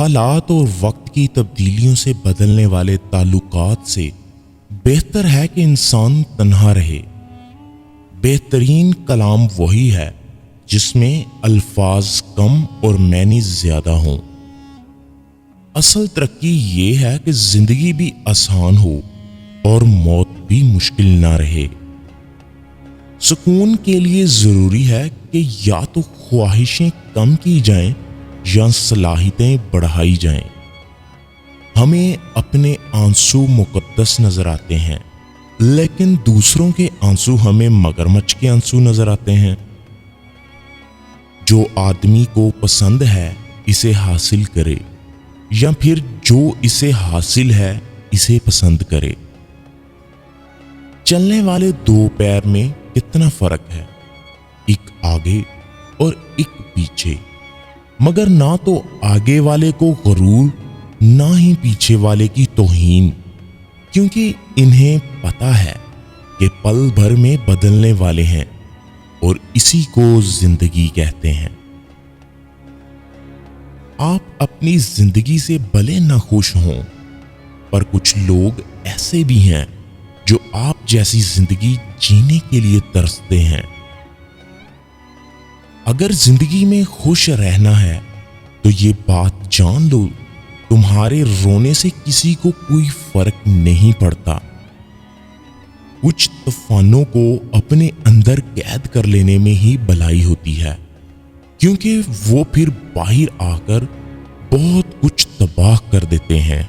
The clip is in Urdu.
حالات اور وقت کی تبدیلیوں سے بدلنے والے تعلقات سے بہتر ہے کہ انسان تنہا رہے۔ بہترین کلام وہی ہے جس میں الفاظ کم اور معنی زیادہ ہوں۔ اصل ترقی یہ ہے کہ زندگی بھی آسان ہو اور موت بھی مشکل نہ رہے۔ سکون کے لیے ضروری ہے کہ یا تو خواہشیں کم کی جائیں یا صلاحیتیں بڑھائی جائیں۔ ہمیں اپنے آنسو مقدس نظر آتے ہیں، لیکن دوسروں کے آنسو ہمیں مگرمچھ کے آنسو نظر آتے ہیں۔ جو آدمی کو پسند ہے اسے حاصل کرے، یا پھر جو اسے حاصل ہے اسے پسند کرے۔ چلنے والے دو پیر میں کتنا فرق ہے، ایک آگے اور ایک پیچھے، مگر نہ تو آگے والے کو غرور نہ ہی پیچھے والے کی توہین، کیونکہ انہیں پتا ہے کہ پل بھر میں بدلنے والے ہیں اور اسی کو زندگی کہتے ہیں۔ آپ اپنی زندگی سے بھلے نہ خوش ہوں، پر کچھ لوگ ایسے بھی ہیں جو آپ جیسی زندگی جینے کے لیے ترستے ہیں۔ اگر زندگی میں خوش رہنا ہے تو یہ بات جان لو، تمہارے رونے سے کسی کو کوئی فرق نہیں پڑتا۔ کچھ طوفانوں کو اپنے اندر قید کر لینے میں ہی بھلائی ہوتی ہے، کیونکہ وہ پھر باہر آ کر بہت کچھ تباہ کر دیتے ہیں۔